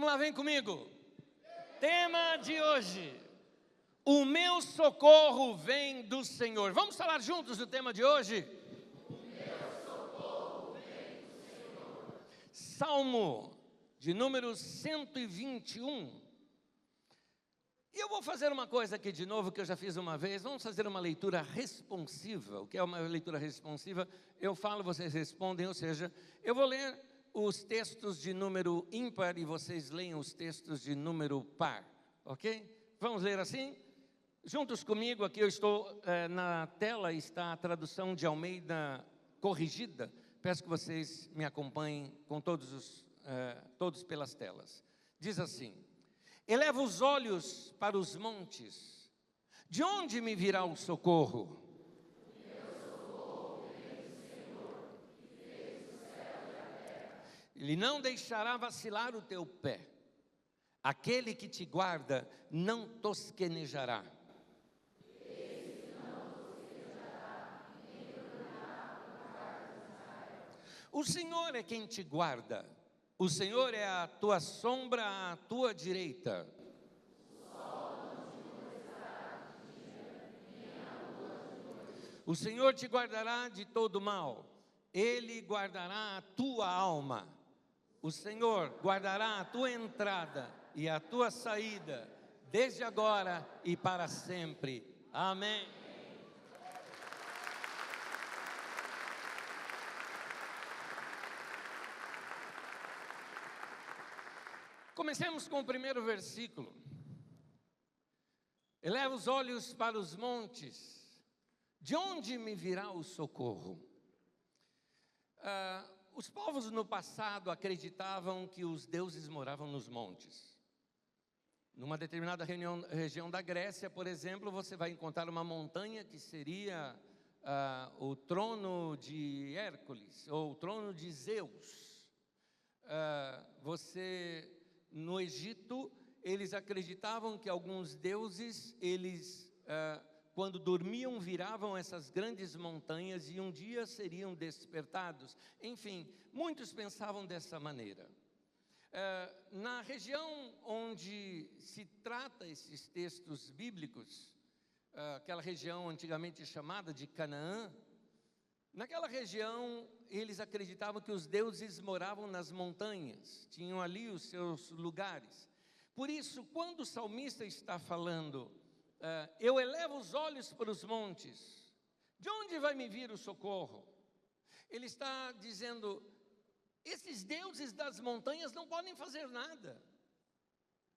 Vamos lá, vem comigo. Tema de hoje: o meu socorro vem do Senhor. Vamos falar juntos do tema de hoje? O meu socorro vem do Senhor. Salmo de número 121. E eu vou fazer uma coisa aqui de novo, que eu já fiz uma vez. Vamos fazer uma leitura responsiva. O que é uma leitura responsiva? Eu falo, vocês respondem, ou seja, eu vou ler os textos de número ímpar e vocês leem os textos de número par, ok? Vamos ler assim? Juntos comigo, aqui eu estou, na tela está a tradução de Almeida corrigida. Peço que vocês me acompanhem com todos pelas telas. Diz assim: eleva os olhos para os montes, de onde me virá o socorro? Ele não deixará vacilar o teu pé. Aquele que te guarda não tosquenejará. O Senhor é quem te guarda. O Senhor é a tua sombra à tua direita. O Senhor te guardará de todo mal. Ele guardará a tua alma. O Senhor guardará a tua entrada e a tua saída, desde agora e para sempre. Amém. Comecemos com o primeiro versículo. Eleva os olhos para os montes, de onde me virá o socorro? Os povos no passado acreditavam que os deuses moravam nos montes. Numa determinada região da Grécia, por exemplo, você vai encontrar uma montanha que seria o trono de Hércules, ou o trono de Zeus. No Egito, eles acreditavam que alguns deuses, quando dormiam, viravam essas grandes montanhas e um dia seriam despertados. Enfim, muitos pensavam dessa maneira. Na região onde se trata esses textos bíblicos, aquela região antigamente chamada de Canaã, naquela região eles acreditavam que os deuses moravam nas montanhas, tinham ali os seus lugares. Por isso, quando o salmista está falando, eu elevo os olhos para os montes, de onde vai me vir o socorro? Ele está dizendo, esses deuses das montanhas não podem fazer nada.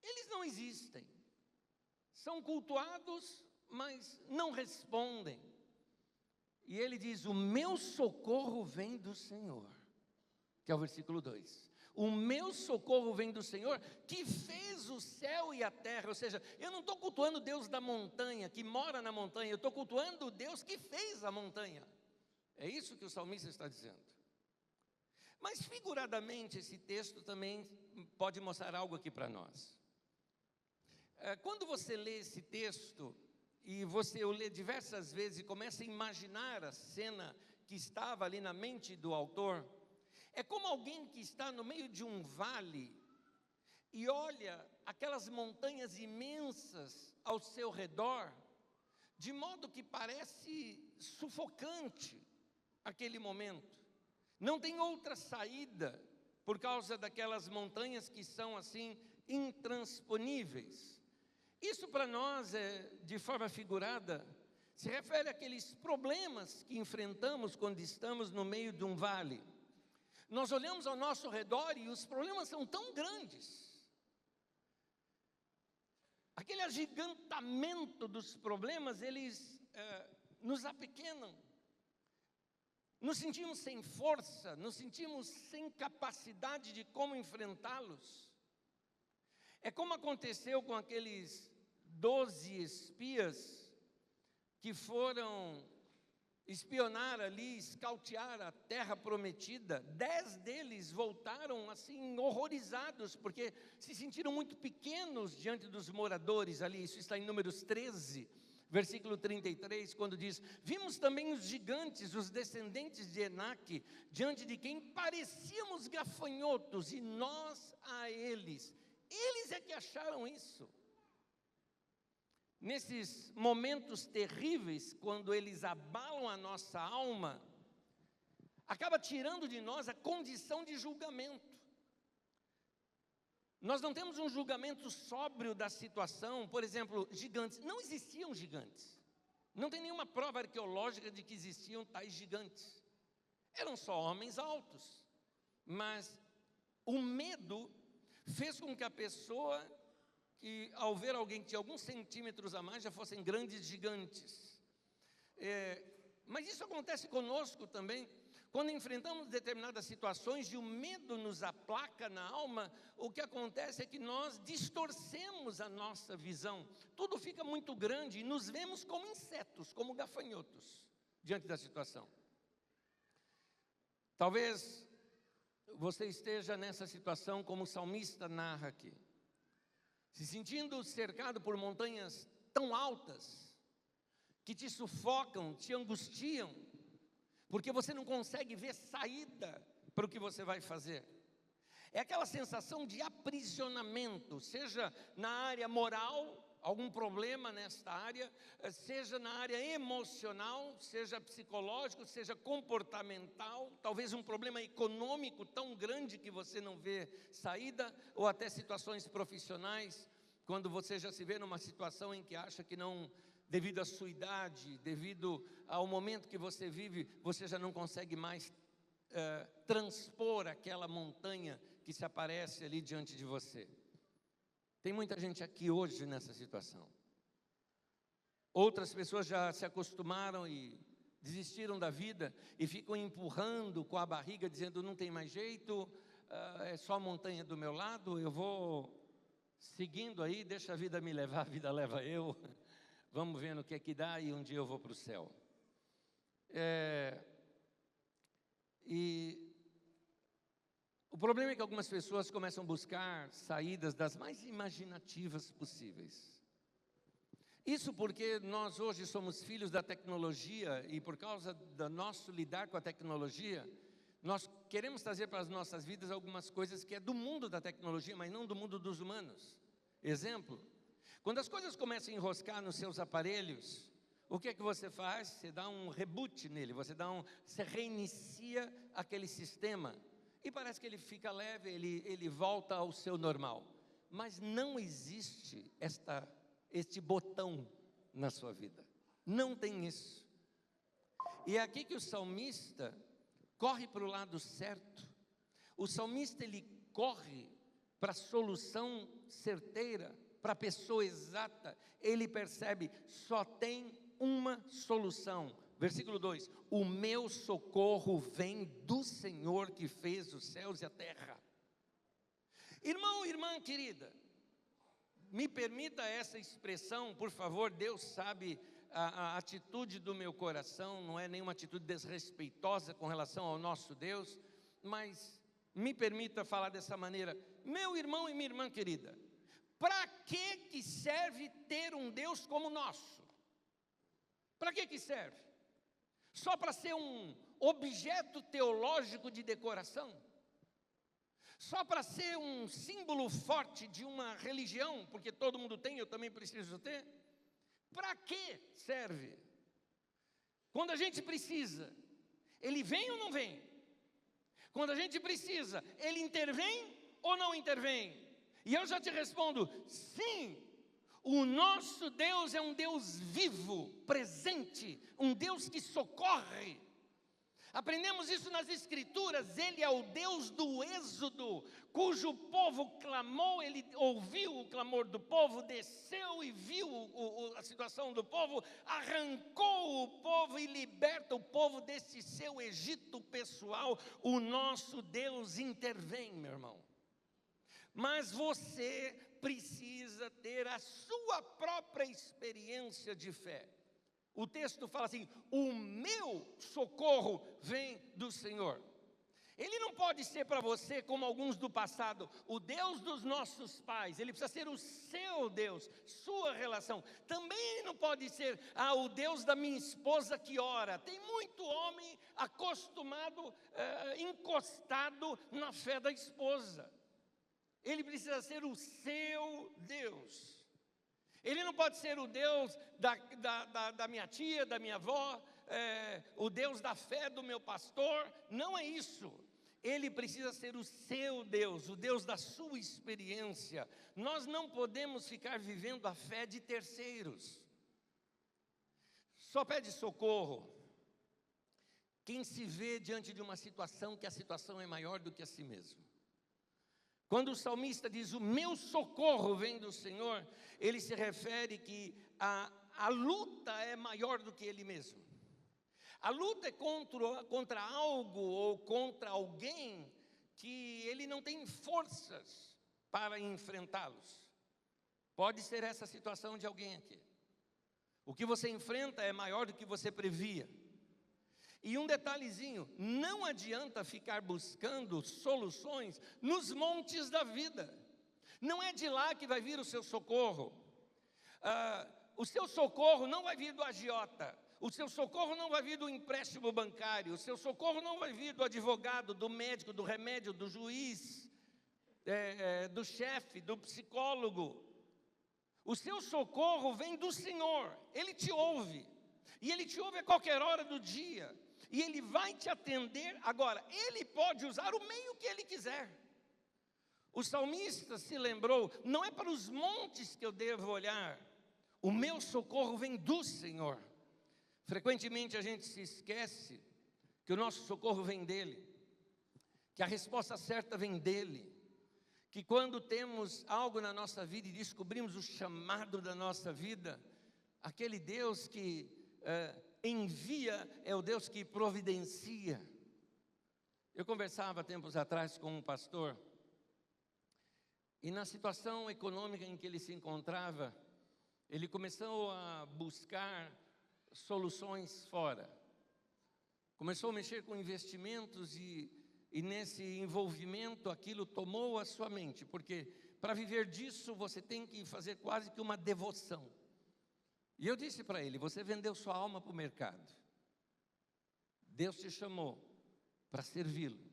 Eles não existem. São cultuados, mas não respondem. E ele diz, o meu socorro vem do Senhor, que é o versículo 2. O meu socorro vem do Senhor, que fez o céu e a terra. Ou seja, eu não estou cultuando o Deus da montanha, que mora na montanha. Eu estou cultuando o Deus que fez a montanha. É isso que o salmista está dizendo. Mas figuradamente esse texto também pode mostrar algo aqui para nós. Quando você lê esse texto, e você o lê diversas vezes e começa a imaginar a cena que estava ali na mente do autor, é como alguém que está no meio de um vale e olha aquelas montanhas imensas ao seu redor, de modo que parece sufocante aquele momento. Não tem outra saída por causa daquelas montanhas que são assim intransponíveis. Isso para nós, de forma figurada, se refere àqueles problemas que enfrentamos quando estamos no meio de um vale. Nós olhamos ao nosso redor e os problemas são tão grandes. Aquele agigantamento dos problemas, eles nos apequenam. Nos sentimos sem força, nos sentimos sem capacidade de como enfrentá-los. É como aconteceu com aqueles 12 espias que foram espionar ali, escautear a terra prometida. 10 deles voltaram assim horrorizados, porque se sentiram muito pequenos diante dos moradores ali. Isso está em Números 13, versículo 33, quando diz, vimos também os gigantes, os descendentes de Enaque, diante de quem parecíamos gafanhotos, e nós a eles Eles é que acharam isso. Nesses momentos terríveis, quando eles abalam a nossa alma, acaba tirando de nós a condição de julgamento. Nós não temos um julgamento sóbrio da situação. Por exemplo, gigantes. Não existiam gigantes. Não tem nenhuma prova arqueológica de que existiam tais gigantes. Eram só homens altos. Mas o medo fez com que a pessoa, que ao ver alguém que tinha alguns centímetros a mais, já fossem grandes gigantes. Mas isso acontece conosco também. Quando enfrentamos determinadas situações e o medo nos aplaca na alma, o que acontece é que nós distorcemos a nossa visão. Tudo fica muito grande e nos vemos como insetos, como gafanhotos, diante da situação. Talvez você esteja nessa situação como o salmista narra aqui, se sentindo cercado por montanhas tão altas, que te sufocam, te angustiam, porque você não consegue ver saída para o que você vai fazer. É aquela sensação de aprisionamento, seja na área moral, algum problema nesta área, seja na área emocional, seja psicológico, seja comportamental, talvez um problema econômico tão grande que você não vê saída, ou até situações profissionais, quando você já se vê numa situação em que acha que não, devido à sua idade, devido ao momento que você vive, você já não consegue mais transpor aquela montanha que se aparece ali diante de você. Tem muita gente aqui hoje nessa situação. Outras pessoas já se acostumaram e desistiram da vida e ficam empurrando com a barriga, dizendo: não tem mais jeito, é só a montanha do meu lado, eu vou seguindo aí, deixa a vida me levar, a vida leva eu. Vamos ver no que é que dá e um dia eu vou para o céu. E o problema é que algumas pessoas começam a buscar saídas das mais imaginativas possíveis. Isso porque nós hoje somos filhos da tecnologia e por causa do nosso lidar com a tecnologia, nós queremos trazer para as nossas vidas algumas coisas que é do mundo da tecnologia, mas não do mundo dos humanos. Exemplo, quando as coisas começam a enroscar nos seus aparelhos, o que é que você faz? Você dá um reboot nele, você reinicia aquele sistema e parece que ele fica leve, ele volta ao seu normal. Mas não existe este botão na sua vida. Não tem isso. E é aqui que o salmista corre para o lado certo. O salmista, ele corre para a solução certeira, para a pessoa exata. Ele percebe, só tem uma solução. Versículo 2: o meu socorro vem do Senhor que fez os céus e a terra. Irmão, irmã querida, me permita essa expressão, por favor. Deus sabe a atitude do meu coração, não é nenhuma atitude desrespeitosa com relação ao nosso Deus, mas me permita falar dessa maneira. Meu irmão e minha irmã querida, para que serve ter um Deus como o nosso? Para que serve? Só para ser um objeto teológico de decoração? Só para ser um símbolo forte de uma religião, porque todo mundo tem, eu também preciso ter? Para que serve? Quando a gente precisa, ele vem ou não vem? Quando a gente precisa, ele intervém ou não intervém? E eu já te respondo, sim. O nosso Deus é um Deus vivo, presente, um Deus que socorre. Aprendemos isso nas Escrituras. Ele é o Deus do Êxodo, cujo povo clamou, ele ouviu o clamor do povo, desceu e viu a situação do povo, arrancou o povo e liberta o povo desse seu Egito pessoal. O nosso Deus intervém, meu irmão. Mas você precisa ter a sua própria experiência de fé. O texto fala assim: o meu socorro vem do Senhor. Ele não pode ser para você como alguns do passado, o Deus dos nossos pais. Ele precisa ser o seu Deus, sua relação. Também ele não pode ser o Deus da minha esposa que ora. Tem muito homem acostumado, encostado na fé da esposa. Ele precisa ser o seu Deus. Ele não pode ser o Deus da minha tia, da minha avó, o Deus da fé do meu pastor. Não é isso. Ele precisa ser o seu Deus, o Deus da sua experiência. Nós não podemos ficar vivendo a fé de terceiros. Só pede socorro quem se vê diante de uma situação que a situação é maior do que a si mesmo. Quando o salmista diz, o meu socorro vem do Senhor, ele se refere que a luta é maior do que ele mesmo. A luta é contra algo ou contra alguém que ele não tem forças para enfrentá-los. Pode ser essa situação de alguém aqui. O que você enfrenta é maior do que você previa. E um detalhezinho, não adianta ficar buscando soluções nos montes da vida. Não é de lá que vai vir o seu socorro. O seu socorro não vai vir do agiota. O seu socorro não vai vir do empréstimo bancário. O seu socorro não vai vir do advogado, do médico, do remédio, do juiz, do chefe, do psicólogo. O seu socorro vem do Senhor. Ele te ouve. E Ele te ouve a qualquer hora do dia. E Ele vai te atender. Agora, Ele pode usar o meio que Ele quiser. O salmista se lembrou, não é para os montes que eu devo olhar. O meu socorro vem do Senhor. Frequentemente a gente se esquece que o nosso socorro vem dEle. Que a resposta certa vem dEle. Que quando temos algo na nossa vida e descobrimos o chamado da nossa vida, aquele Deus que envia é o Deus que providencia. Eu conversava tempos atrás com um pastor, e na situação econômica em que ele se encontrava, ele começou a buscar soluções fora. Começou a mexer com investimentos e nesse envolvimento aquilo tomou a sua mente, porque para viver disso você tem que fazer quase que uma devoção. E eu disse para ele, você vendeu sua alma para o mercado. Deus te chamou para servi-lo.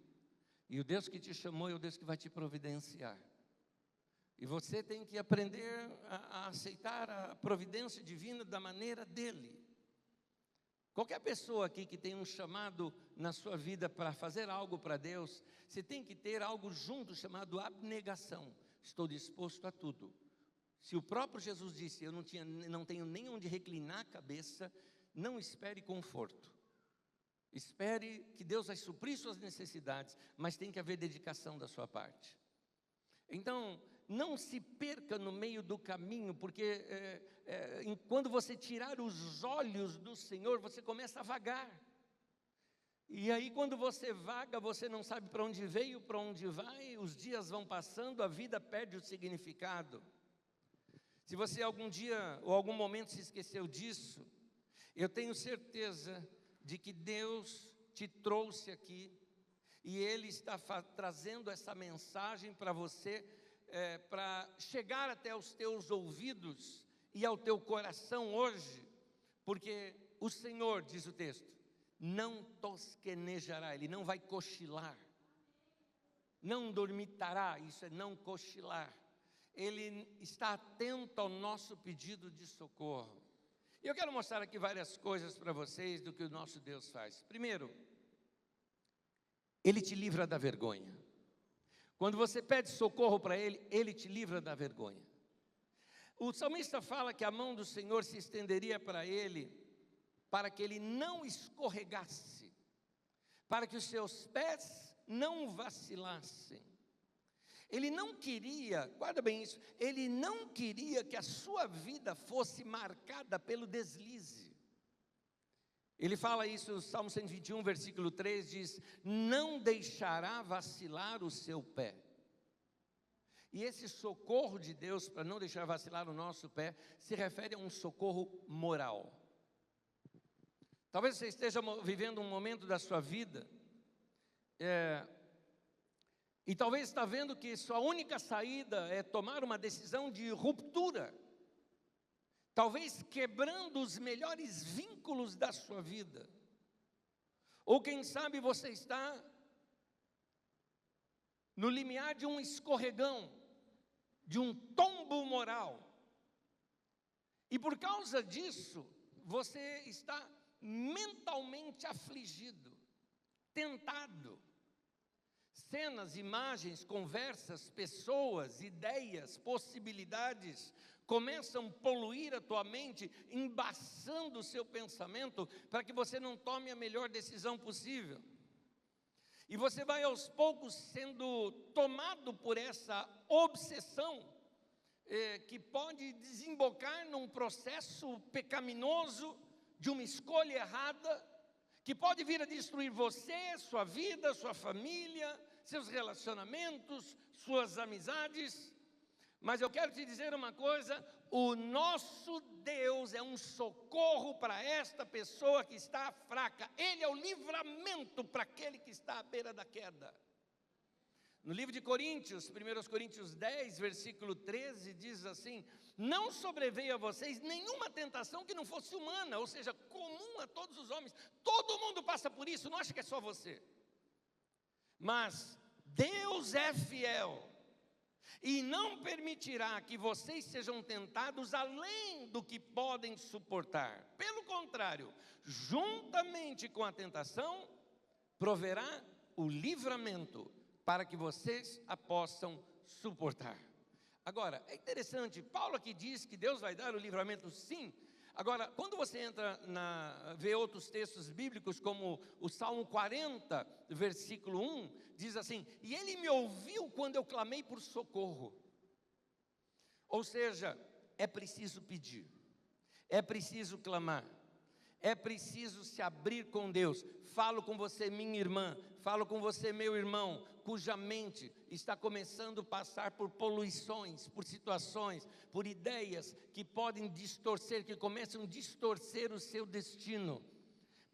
E o Deus que te chamou é o Deus que vai te providenciar. E você tem que aprender a aceitar a providência divina da maneira dele. Qualquer pessoa aqui que tem um chamado na sua vida para fazer algo para Deus, você tem que ter algo junto chamado abnegação. Estou disposto a tudo. Se o próprio Jesus disse, eu não tenho nem onde reclinar a cabeça, não espere conforto. Espere que Deus vai suprir suas necessidades, mas tem que haver dedicação da sua parte. Então, não se perca no meio do caminho, porque quando você tirar os olhos do Senhor, você começa a vagar. E aí quando você vaga, você não sabe para onde veio, para onde vai, os dias vão passando, a vida perde o significado. Se você algum dia ou algum momento se esqueceu disso, eu tenho certeza de que Deus te trouxe aqui e Ele está trazendo essa mensagem para você, para chegar até os teus ouvidos e ao teu coração hoje, porque o Senhor, diz o texto, não tosquenejará, Ele não vai cochilar, não dormitará, isso é não cochilar. Ele está atento ao nosso pedido de socorro. E eu quero mostrar aqui várias coisas para vocês do que o nosso Deus faz. Primeiro, Ele te livra da vergonha. Quando você pede socorro para Ele, Ele te livra da vergonha. O salmista fala que a mão do Senhor se estenderia para ele, para que ele não escorregasse, para que os seus pés não vacilassem. Ele não queria, guarda bem isso, ele não queria que a sua vida fosse marcada pelo deslize. Ele fala isso no Salmo 121, versículo 3, diz, não deixará vacilar o seu pé. E esse socorro de Deus, para não deixar vacilar o nosso pé, se refere a um socorro moral. Talvez você esteja vivendo um momento da sua vida, e talvez está vendo que sua única saída é tomar uma decisão de ruptura, talvez quebrando os melhores vínculos da sua vida, ou quem sabe você está no limiar de um escorregão, de um tombo moral. E por causa disso, você está mentalmente afligido, tentado. Cenas, imagens, conversas, pessoas, ideias, possibilidades começam a poluir a tua mente, embaçando o seu pensamento para que você não tome a melhor decisão possível. E você vai aos poucos sendo tomado por essa obsessão que pode desembocar num processo pecaminoso de uma escolha errada, que pode vir a destruir você, sua vida, sua família, seus relacionamentos, suas amizades. Mas eu quero te dizer uma coisa: o nosso Deus é um socorro para esta pessoa que está fraca. Ele é o livramento para aquele que está à beira da queda. No livro de Coríntios, 1 Coríntios 10, versículo 13, diz assim: não sobreveio a vocês nenhuma tentação que não fosse humana, ou seja, comum a todos os homens. Todo mundo passa por isso, não acha que é só você. Mas Deus é fiel e não permitirá que vocês sejam tentados além do que podem suportar. Pelo contrário, juntamente com a tentação, proverá o livramento para que vocês a possam suportar. Agora, é interessante, Paulo aqui diz que Deus vai dar o livramento, sim. Agora, quando você entra vê outros textos bíblicos, como o Salmo 40, versículo 1, diz assim: e ele me ouviu quando eu clamei por socorro. Ou seja, é preciso pedir, é preciso clamar, é preciso se abrir com Deus. Falo com você, minha irmã, falo com você, meu irmão, cuja mente está começando a passar por poluições, por situações, por ideias que podem distorcer, que começam a distorcer o seu destino.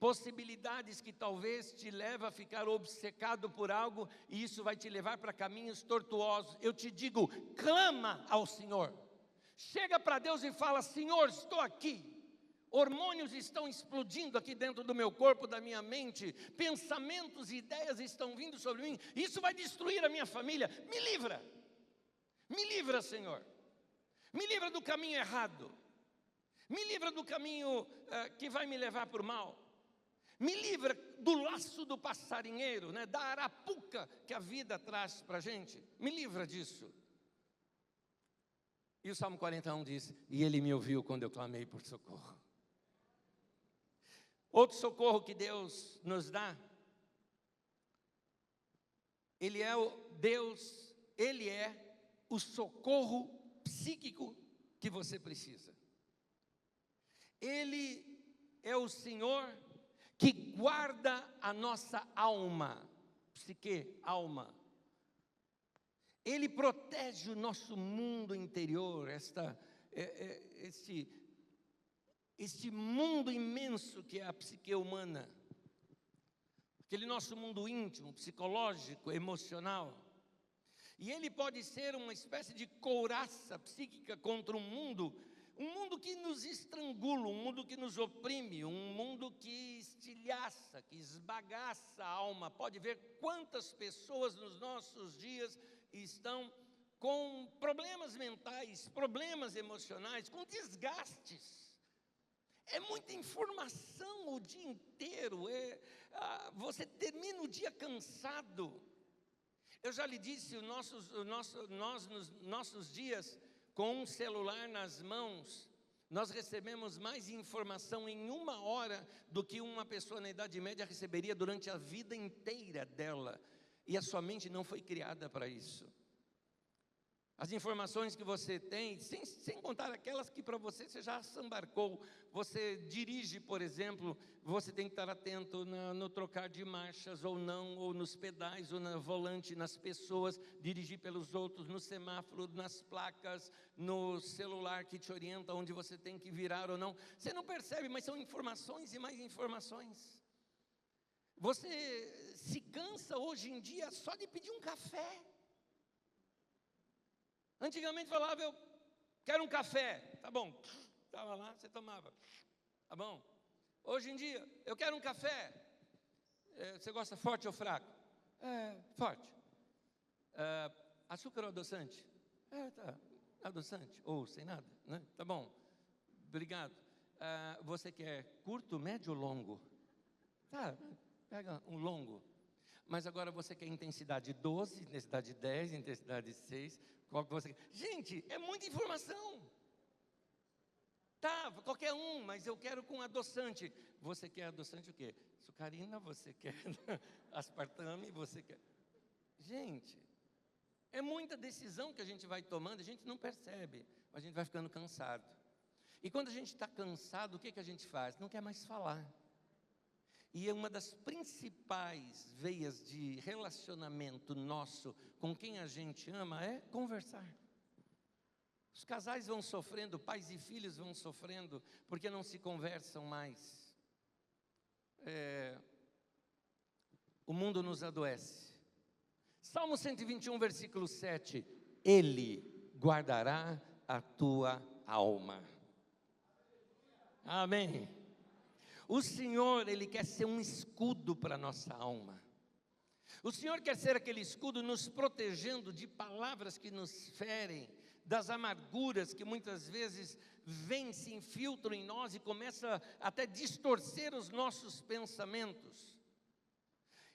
Possibilidades que talvez te levem a ficar obcecado por algo, e isso vai te levar para caminhos tortuosos. Eu te digo, clama ao Senhor. Chega para Deus e fala: Senhor, estou aqui. Hormônios estão explodindo aqui dentro do meu corpo, da minha mente. Pensamentos e ideias estão vindo sobre mim. Isso vai destruir a minha família. Me livra. Me livra, Senhor. Me livra do caminho errado. Me livra do caminho que vai me levar para o mal. Me livra do laço do passarinheiro, né, da arapuca que a vida traz para a gente. Me livra disso. E o Salmo 41 diz: e ele me ouviu quando eu clamei por socorro. Outro socorro que Deus nos dá, Ele é o Deus, Ele é o socorro psíquico que você precisa. Ele é o Senhor que guarda a nossa alma, psique, alma. Ele protege o nosso mundo interior, este mundo imenso que é a psique humana, aquele nosso mundo íntimo, psicológico, emocional. E ele pode ser uma espécie de couraça psíquica contra um mundo que nos estrangula, um mundo que nos oprime, um mundo que estilhaça, que esbagaça a alma. Pode ver quantas pessoas nos nossos dias estão com problemas mentais, problemas emocionais, com desgastes. É muita informação o dia inteiro, você termina o dia cansado. Eu já lhe disse, nós nos nossos dias, com um celular nas mãos, nós recebemos mais informação em 1 hora do que uma pessoa na Idade Média receberia durante a vida inteira dela. E a sua mente não foi criada para isso. As informações que você tem, sem contar aquelas que para você já se embarcou. Você dirige, por exemplo, você tem que estar atento no trocar de marchas ou não, ou nos pedais, ou no volante, nas pessoas, dirigir pelos outros, no semáforo, nas placas, no celular que te orienta onde você tem que virar ou não. Você não percebe, mas são informações e mais informações. Você se cansa hoje em dia só de pedir um café. Antigamente falava: eu quero um café, tá bom, estava lá, você tomava, tá bom. Hoje em dia, eu quero um café, você gosta forte ou fraco? Forte. Açúcar ou adoçante? Tá, Adoçante, ou sem nada, né? Tá bom, obrigado. Você quer curto, médio ou longo? Tá, pega um longo. Mas agora você quer intensidade 12, intensidade 10, intensidade 6, qual que você quer? Gente, é muita informação. Tá, qualquer um, mas eu quero com adoçante. Você quer adoçante o quê? Sucarina, você quer aspartame, você quer... Gente, é muita decisão que a gente vai tomando, a gente não percebe, mas a gente vai ficando cansado. E quando a gente está cansado, o que a gente faz? Não quer mais falar. E é uma das principais veias de relacionamento nosso com quem a gente ama é conversar. Os casais vão sofrendo, pais e filhos vão sofrendo, porque não se conversam mais. O mundo nos adoece. Salmo 121, versículo 7. Ele guardará a tua alma. Amém. O Senhor, Ele quer ser um escudo para a nossa alma. O Senhor quer ser aquele escudo nos protegendo de palavras que nos ferem, das amarguras que muitas vezes vêm, se infiltram em nós e começam até distorcer os nossos pensamentos.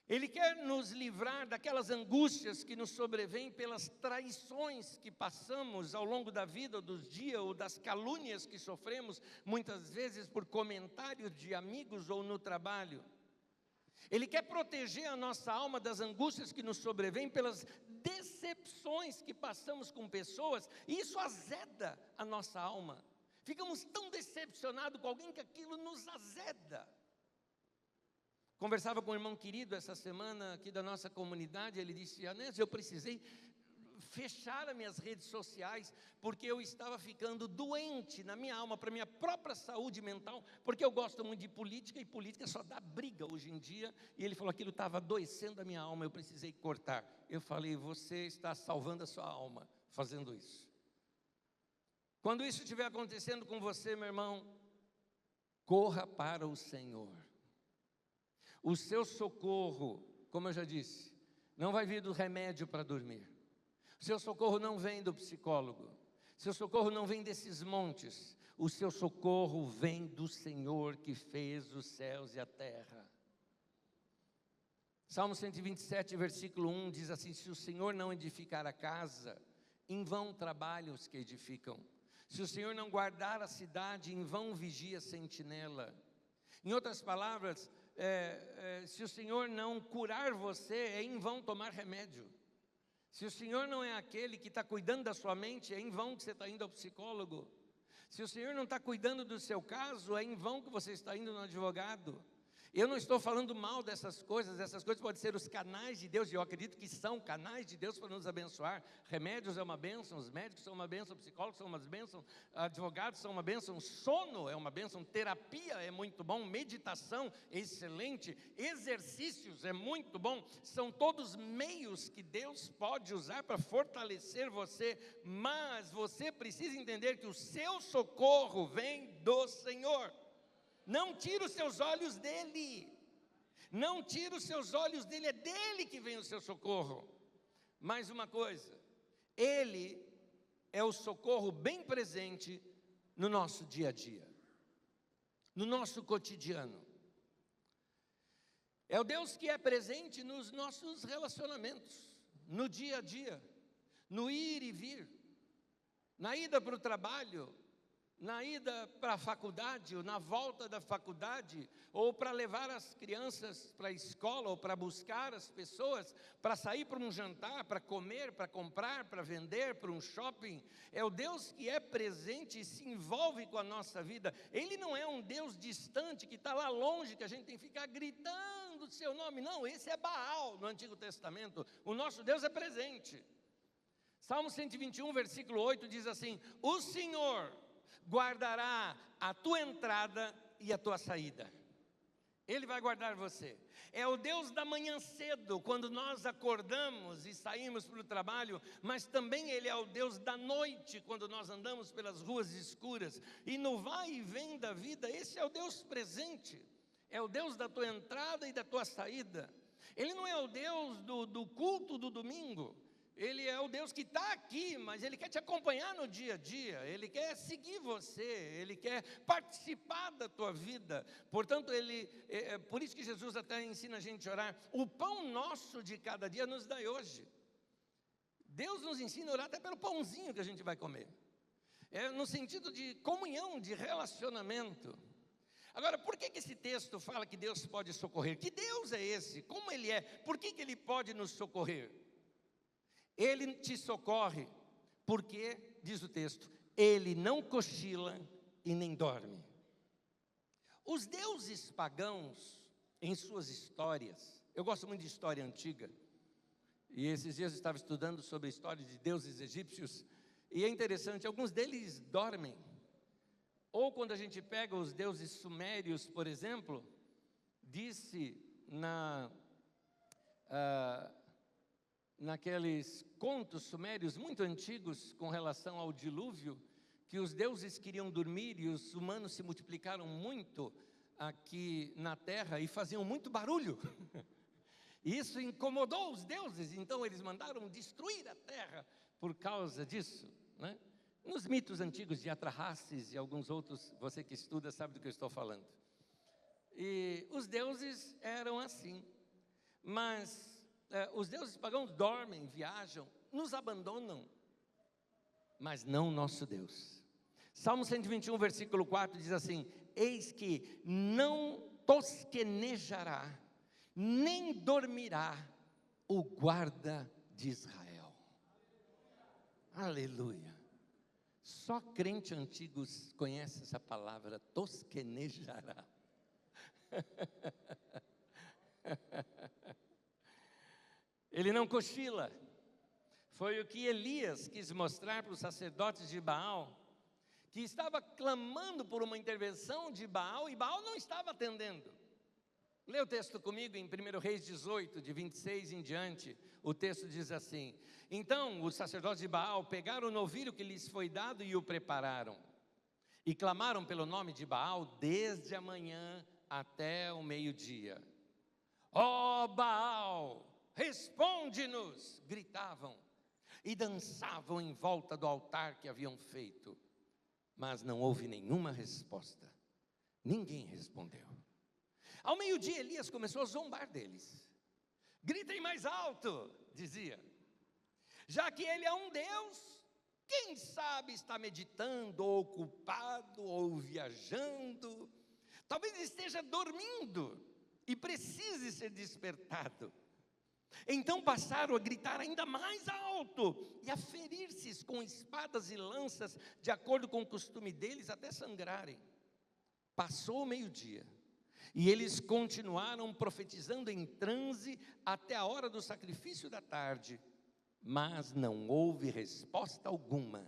Ele quer nos livrar daquelas angústias que nos sobrevêm pelas traições que passamos ao longo da vida, ou dos dias, ou das calúnias que sofremos, muitas vezes por comentários de amigos ou no trabalho. Ele quer proteger a nossa alma das angústias que nos sobrevêm pelas decepções que passamos com pessoas, e isso azeda a nossa alma. Ficamos tão decepcionados com alguém que aquilo nos azeda. Conversava com um irmão querido essa semana aqui da nossa comunidade, ele disse: Anésio, eu precisei fechar as minhas redes sociais, porque eu estava ficando doente na minha alma, para a minha própria saúde mental, porque eu gosto muito de política, e política só dá briga hoje em dia, e ele falou, aquilo estava adoecendo a minha alma, eu precisei cortar. Eu falei, você está salvando a sua alma, fazendo isso. Quando isso estiver acontecendo com você, meu irmão, corra para o Senhor. O seu socorro, como eu já disse, não vai vir do remédio para dormir. O seu socorro não vem do psicólogo. O seu socorro não vem desses montes. O seu socorro vem do Senhor que fez os céus e a terra. Salmo 127, versículo 1 diz assim: se o Senhor não edificar a casa, em vão trabalham os que edificam. Se o Senhor não guardar a cidade, em vão vigia a sentinela. Em outras palavras, se o Senhor não curar você, é em vão tomar remédio. Se o Senhor não é aquele que está cuidando da sua mente, é em vão que você está indo ao psicólogo. Se o Senhor não está cuidando do seu caso, é em vão que você está indo no advogado. Eu não estou falando mal dessas coisas podem ser os canais de Deus, e eu acredito que são canais de Deus para nos abençoar. Remédios é uma bênção, os médicos são uma bênção, psicólogos são uma bênção, advogados são uma bênção, sono é uma bênção, terapia é muito bom, meditação é excelente, exercícios é muito bom, são todos meios que Deus pode usar para fortalecer você, mas você precisa entender que o seu socorro vem do Senhor. Não tira os seus olhos dele, não tira os seus olhos dele, é dele que vem o seu socorro. Mais uma coisa, ele é o socorro bem presente no nosso dia a dia, no nosso cotidiano. É o Deus que é presente nos nossos relacionamentos, no dia a dia, no ir e vir, na ida para o trabalho, na ida para a faculdade, ou na volta da faculdade, ou para levar as crianças para a escola, ou para buscar as pessoas, para sair para um jantar, para comer, para comprar, para vender, para um shopping. É o Deus que é presente e se envolve com a nossa vida. Ele não é um Deus distante, que está lá longe, que a gente tem que ficar gritando o seu nome. Não, esse é Baal no Antigo Testamento. O nosso Deus é presente. Salmo 121, versículo 8 diz assim: o Senhor guardará a tua entrada e a tua saída. Ele vai guardar você. É o Deus da manhã cedo, quando nós acordamos e saímos para o trabalho, mas também Ele é o Deus da noite, quando nós andamos pelas ruas escuras. E no vai e vem da vida, esse é o Deus presente. É o Deus da tua entrada e da tua saída. Ele não é o Deus do culto do domingo, Ele é o Deus que está aqui, mas Ele quer te acompanhar no dia a dia, Ele quer seguir você, Ele quer participar da tua vida. Portanto, por isso que Jesus até ensina a gente a orar: o pão nosso de cada dia nos dai hoje. Deus nos ensina a orar até pelo pãozinho que a gente vai comer. É no sentido de comunhão, de relacionamento. Agora, por que esse texto fala que Deus pode socorrer? Que Deus é esse? Como Ele é? Por que Ele pode nos socorrer? Ele te socorre porque, diz o texto, Ele não cochila e nem dorme. Os deuses pagãos, em suas histórias, eu gosto muito de história antiga, e esses dias eu estava estudando sobre a história de deuses egípcios, e é interessante, alguns deles dormem. Ou quando a gente pega os deuses sumérios, por exemplo, disse naqueles contos sumérios muito antigos com relação ao dilúvio, que os deuses queriam dormir e os humanos se multiplicaram muito aqui na terra e faziam muito barulho. Isso incomodou os deuses, então eles mandaram destruir a terra por causa disso, né? Nos mitos antigos de Atrahasis e alguns outros, você que estuda sabe do que eu estou falando. E os deuses eram assim, mas os deuses pagãos dormem, viajam, nos abandonam, mas não nosso Deus. Salmo 121, versículo 4 diz assim: eis que não tosquenejará, nem dormirá o guarda de Israel. Aleluia. Só crente antigos conhece essa palavra, tosquenejará. Ele não cochila. Foi o que Elias quis mostrar para os sacerdotes de Baal, que estava clamando por uma intervenção de Baal, e Baal não estava atendendo. Lê o texto comigo em 1 Reis 18, de 26 em diante. O texto diz assim: então os sacerdotes de Baal pegaram o novilho que lhes foi dado e o prepararam, e clamaram pelo nome de Baal desde a manhã até o meio-dia. Ó Baal, responde-nos, gritavam, e dançavam em volta do altar que haviam feito. Mas não houve nenhuma resposta, ninguém respondeu. Ao meio-dia, Elias começou a zombar deles. Gritem mais alto, dizia. Já que ele é um Deus, quem sabe está meditando, ou ocupado, ou viajando. Talvez esteja dormindo e precise ser despertado. Então passaram a gritar ainda mais alto e a ferir-se com espadas e lanças, de acordo com o costume deles, até sangrarem. Passou o meio-dia. E eles continuaram profetizando em transe até a hora do sacrifício da tarde, mas não houve resposta alguma.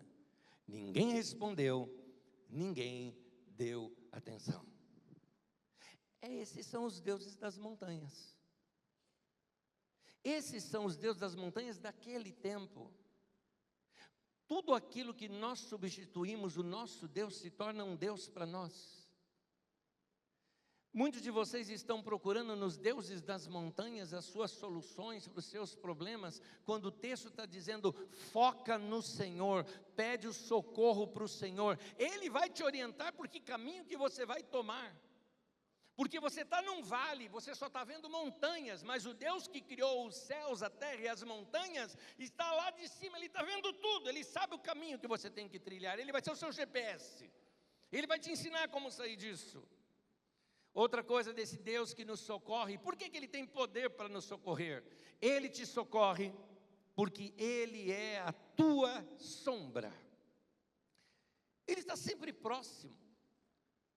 Ninguém respondeu, ninguém deu atenção. Esses são os deuses das montanhas. Esses são os deuses das montanhas daquele tempo. Tudo aquilo que nós substituímos o nosso Deus se torna um Deus para nós. Muitos de vocês estão procurando nos deuses das montanhas as suas soluções para os seus problemas, quando o texto está dizendo: foca no Senhor, pede o socorro para o Senhor. Ele vai te orientar por que caminho que você vai tomar. Porque você está num vale, você só está vendo montanhas, mas o Deus que criou os céus, a terra e as montanhas, está lá de cima, Ele está vendo tudo, Ele sabe o caminho que você tem que trilhar, Ele vai ser o seu GPS, Ele vai te ensinar como sair disso. Outra coisa desse Deus que nos socorre, por que Ele tem poder para nos socorrer? Ele te socorre porque Ele é a tua sombra. Ele está sempre próximo.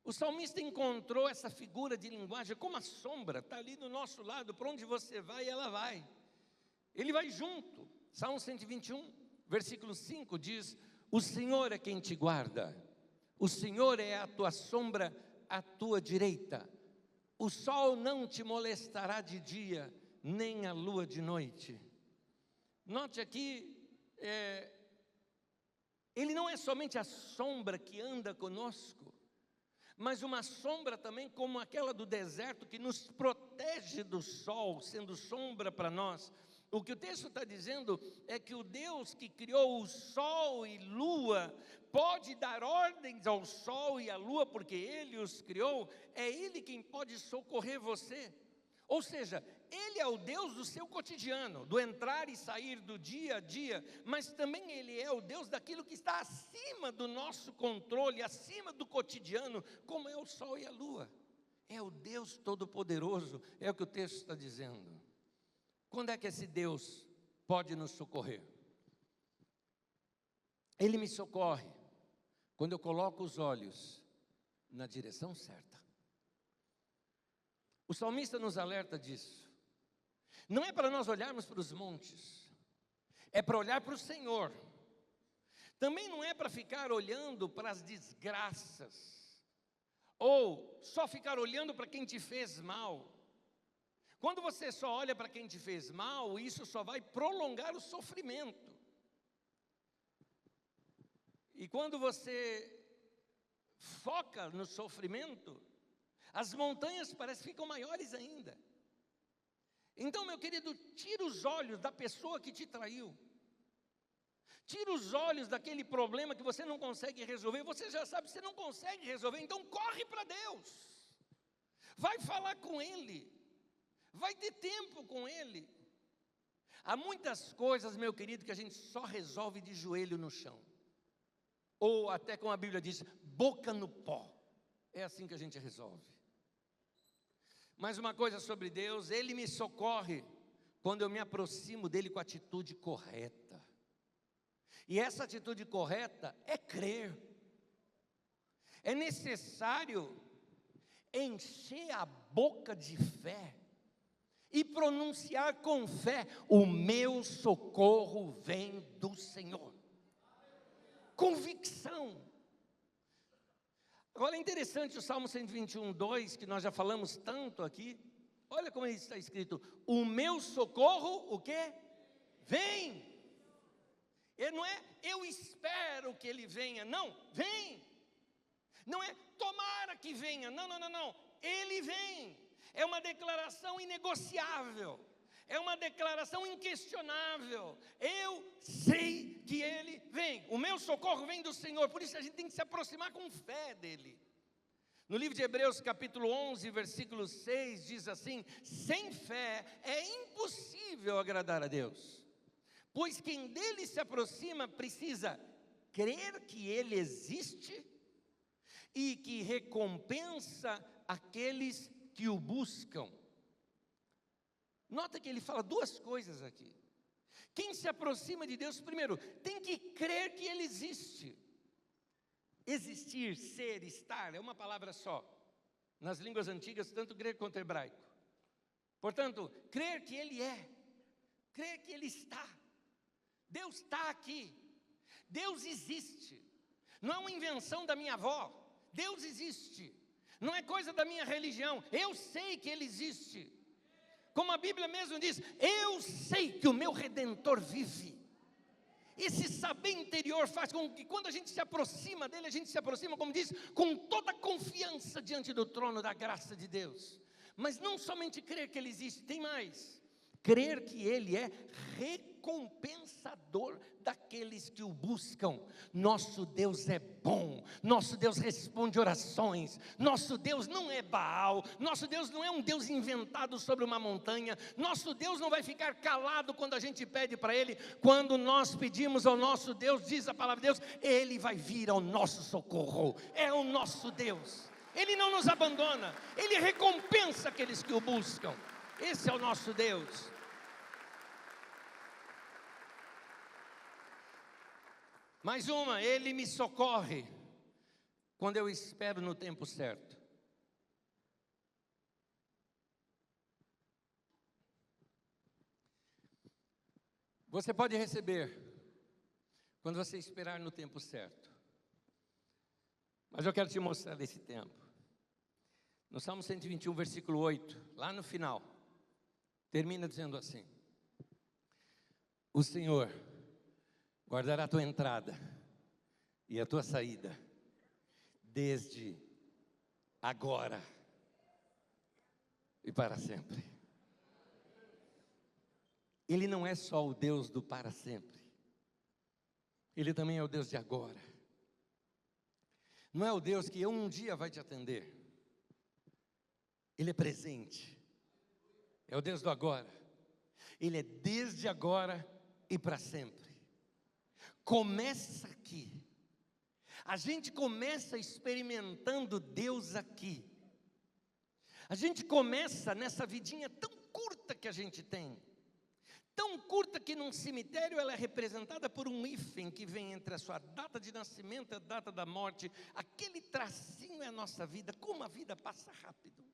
O salmista encontrou essa figura de linguagem como a sombra, está ali do nosso lado, para onde você vai, ela vai. Ele vai junto. Salmo 121, versículo 5 diz: o Senhor é quem te guarda, o Senhor é a tua sombra à tua direita. O sol não te molestará de dia, nem a lua de noite. Note aqui, Ele não é somente a sombra que anda conosco, mas uma sombra também como aquela do deserto, que nos protege do sol, sendo sombra para nós. O que o texto está dizendo é que o Deus que criou o sol e lua pode dar ordens ao sol e à lua, porque Ele os criou, é Ele quem pode socorrer você. Ou seja, Ele é o Deus do seu cotidiano, do entrar e sair do dia a dia, mas também Ele é o Deus daquilo que está acima do nosso controle, acima do cotidiano, como é o sol e a lua. É o Deus Todo-Poderoso, é o que o texto está dizendo. Quando é que esse Deus pode nos socorrer? Ele me socorre quando eu coloco os olhos na direção certa. O salmista nos alerta disso. Não é para nós olharmos para os montes, é para olhar para o Senhor. Também não é para ficar olhando para as desgraças, ou só ficar olhando para quem te fez mal. Quando você só olha para quem te fez mal, isso só vai prolongar o sofrimento. E quando você foca no sofrimento, as montanhas parecem que ficam maiores ainda. Então, meu querido, tira os olhos da pessoa que te traiu. Tira os olhos daquele problema que você não consegue resolver. Você já sabe que você não consegue resolver, então corre para Deus. Vai falar com Ele. Vai ter tempo com Ele. Há muitas coisas, meu querido, que a gente só resolve de joelho no chão. Ou até como a Bíblia diz, boca no pó. É assim que a gente resolve. Mas uma coisa sobre Deus, Ele me socorre quando eu me aproximo dEle com a atitude correta. E essa atitude correta é crer. É necessário encher a boca de fé e pronunciar com fé: o meu socorro vem do Senhor. Convicção. Agora é interessante o Salmo 121, 2, que nós já falamos tanto aqui. Olha como está escrito: o meu socorro, o quê? Vem. E não é eu espero que ele venha, não, vem. Não é tomara que venha, não, ele vem. É uma declaração inegociável, é uma declaração inquestionável. Eu sei que Ele vem, o meu socorro vem do Senhor. Por isso a gente tem que se aproximar com fé dEle. No livro de Hebreus capítulo 11, versículo 6, diz assim: sem fé é impossível agradar a Deus, pois quem dEle se aproxima precisa crer que Ele existe e que recompensa aqueles que o buscam. Nota que ele fala duas coisas aqui. Quem se aproxima de Deus, primeiro, tem que crer que Ele existe. Existir, ser, estar, é uma palavra só. Nas línguas antigas, tanto grego quanto hebraico. Portanto, crer que Ele é, crer que Ele está. Deus está aqui. Deus existe. Não é uma invenção da minha avó. Deus existe. Não é coisa da minha religião, eu sei que Ele existe. Como a Bíblia mesmo diz, eu sei que o meu Redentor vive. Esse saber interior faz com que quando a gente se aproxima dEle, a gente se aproxima, como diz, com toda a confiança diante do trono da graça de Deus. Mas não somente crer que Ele existe, tem mais. Crer que Ele é recompensador daqueles que o buscam. Nosso Deus é bom, nosso Deus responde orações, nosso Deus não é Baal, nosso Deus não é um Deus inventado sobre uma montanha, nosso Deus não vai ficar calado quando a gente pede para Ele. Quando nós pedimos ao nosso Deus, diz a palavra de Deus, Ele vai vir ao nosso socorro. É o nosso Deus, Ele não nos abandona, Ele recompensa aqueles que o buscam. Esse é o nosso Deus. Mais uma, Ele me socorre quando eu espero no tempo certo. Você pode receber quando você esperar no tempo certo. Mas eu quero te mostrar esse tempo. No Salmo 121, versículo 8, lá no final, termina dizendo assim: o Senhor guardará a tua entrada e a tua saída, desde agora e para sempre. Ele não é só o Deus do para sempre. Ele também é o Deus de agora. Não é o Deus que um dia vai te atender. Ele é presente. É o Deus do agora. Ele é desde agora e para sempre. Começa aqui. A gente começa experimentando Deus aqui. A gente começa nessa vidinha tão curta que a gente tem. Tão curta que num cemitério ela é representada por um hífen que vem entre a sua data de nascimento e a data da morte. Aquele tracinho é a nossa vida. Como a vida passa rápido.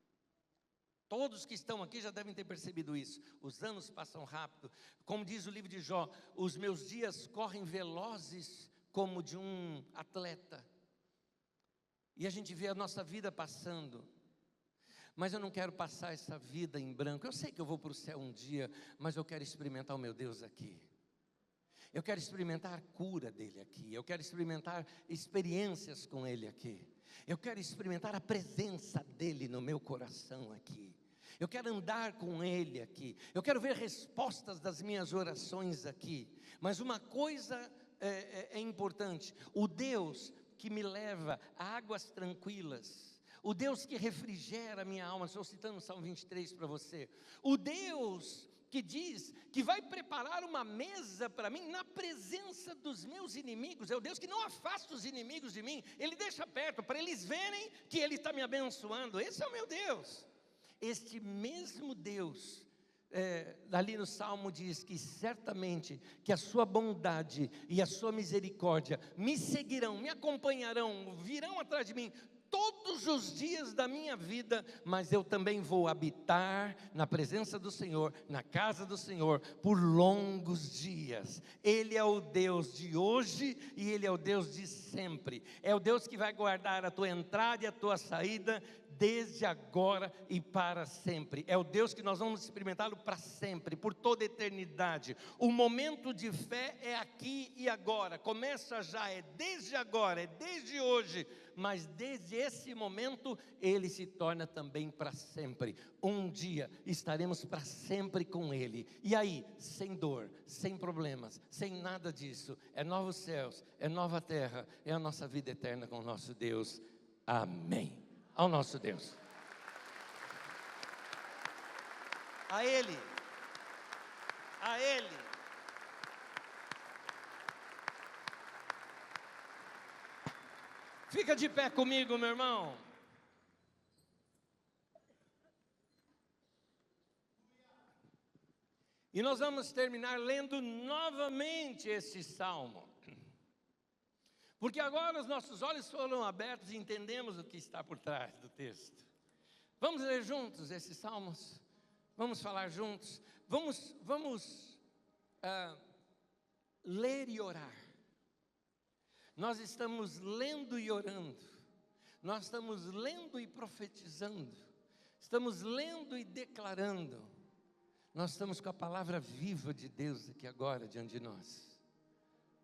Todos que estão aqui já devem ter percebido isso. Os anos passam rápido. Como diz o livro de Jó, os meus dias correm velozes como de um atleta. E a gente vê a nossa vida passando. Mas eu não quero passar essa vida em branco. Eu sei que eu vou para o céu um dia, mas eu quero experimentar o meu Deus aqui. Eu quero experimentar a cura dele aqui. Eu quero experimentar experiências com ele aqui. Eu quero experimentar a presença dele no meu coração aqui. Eu quero andar com ele aqui. Eu quero ver respostas das minhas orações aqui. Mas uma coisa é importante. O Deus que me leva a águas tranquilas, o Deus que refrigera a minha alma, estou citando o Salmo 23 para você, o Deus que diz que vai preparar uma mesa para mim na presença dos meus inimigos, é o Deus que não afasta os inimigos de mim, Ele deixa perto, para eles verem que Ele está me abençoando. Esse é o meu Deus. Este mesmo Deus, ali no Salmo diz que certamente que a sua bondade e a sua misericórdia me seguirão, me acompanharão, virão atrás de mim todos os dias da minha vida, mas eu também vou habitar na presença do Senhor, na casa do Senhor, por longos dias. Ele é o Deus de hoje e Ele é o Deus de sempre. É o Deus que vai guardar a tua entrada e a tua saída, desde agora e para sempre. É o Deus que nós vamos experimentá-lo para sempre, por toda a eternidade. O momento de fé é aqui e agora, começa já, é desde agora, é desde hoje, mas desde esse momento ele se torna também para sempre. Um dia estaremos para sempre com ele, e aí, sem dor, sem problemas, sem nada disso, é novos céus, é nova terra, é a nossa vida eterna com o nosso Deus. Amém. Ao nosso Deus, a Ele, a Ele. Fica de pé comigo, meu irmão. E nós vamos terminar lendo novamente esse salmo. Porque agora os nossos olhos foram abertos e entendemos o que está por trás do texto. Vamos ler juntos esses salmos? Vamos falar juntos? Vamos ler e orar. Nós estamos lendo e orando. Nós estamos lendo e profetizando. Estamos lendo e declarando. Nós estamos com a palavra viva de Deus aqui agora diante de nós.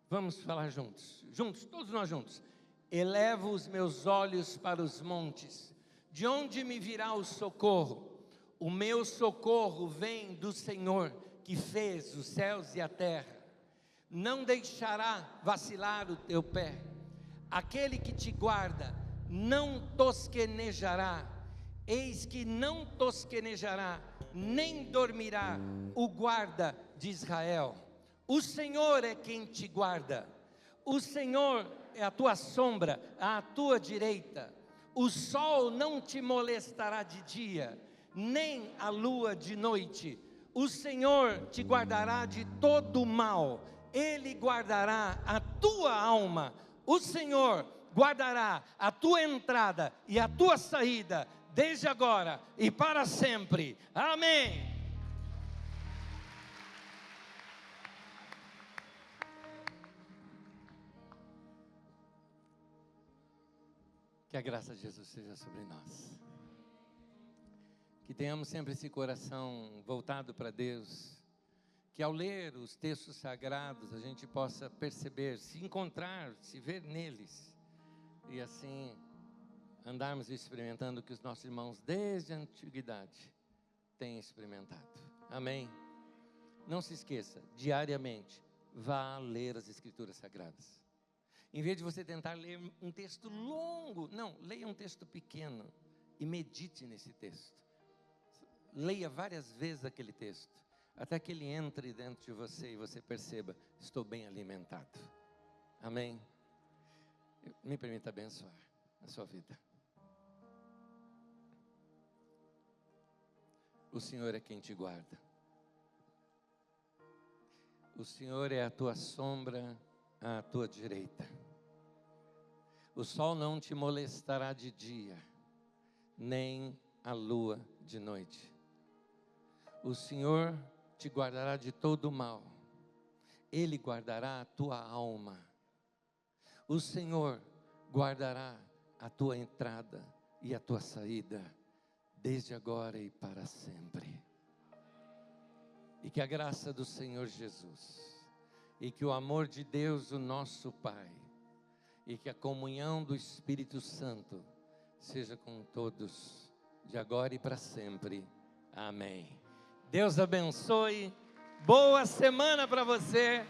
Vamos falar juntos, todos nós juntos. Elevo os meus olhos para os montes, de onde me virá o socorro? O meu socorro vem do Senhor, que fez os céus e a terra. Não deixará vacilar o teu pé. Aquele que te guarda não tosquenejará. Eis que não tosquenejará, nem dormirá o guarda de Israel. O Senhor é quem te guarda. O Senhor é a tua sombra à tua direita. O sol não te molestará de dia, nem a lua de noite. O Senhor te guardará de todo o mal. Ele guardará a tua alma. O Senhor guardará a tua entrada e a tua saída, desde agora e para sempre. Amém. Que a graça de Jesus seja sobre nós. Que tenhamos sempre esse coração voltado para Deus. Que ao ler os textos sagrados a gente possa perceber, se encontrar, se ver neles. E assim andarmos experimentando o que os nossos irmãos desde a antiguidade têm experimentado. Amém. Não se esqueça, diariamente, vá ler as Escrituras Sagradas. Em vez de você tentar ler um texto longo, não, leia um texto pequeno e medite nesse texto. Leia várias vezes aquele texto, até que ele entre dentro de você e você perceba, estou bem alimentado. Amém? Me permita abençoar a sua vida. O Senhor é quem te guarda. O Senhor é a tua sombra à tua direita. O sol não te molestará de dia, nem a lua de noite. O Senhor te guardará de todo o mal. Ele guardará a tua alma. O Senhor guardará a tua entrada e a tua saída, desde agora e para sempre. E que a graça do Senhor Jesus, e que o amor de Deus, o nosso Pai, e que a comunhão do Espírito Santo seja com todos, de agora e para sempre. Amém. Deus abençoe. Boa semana para você.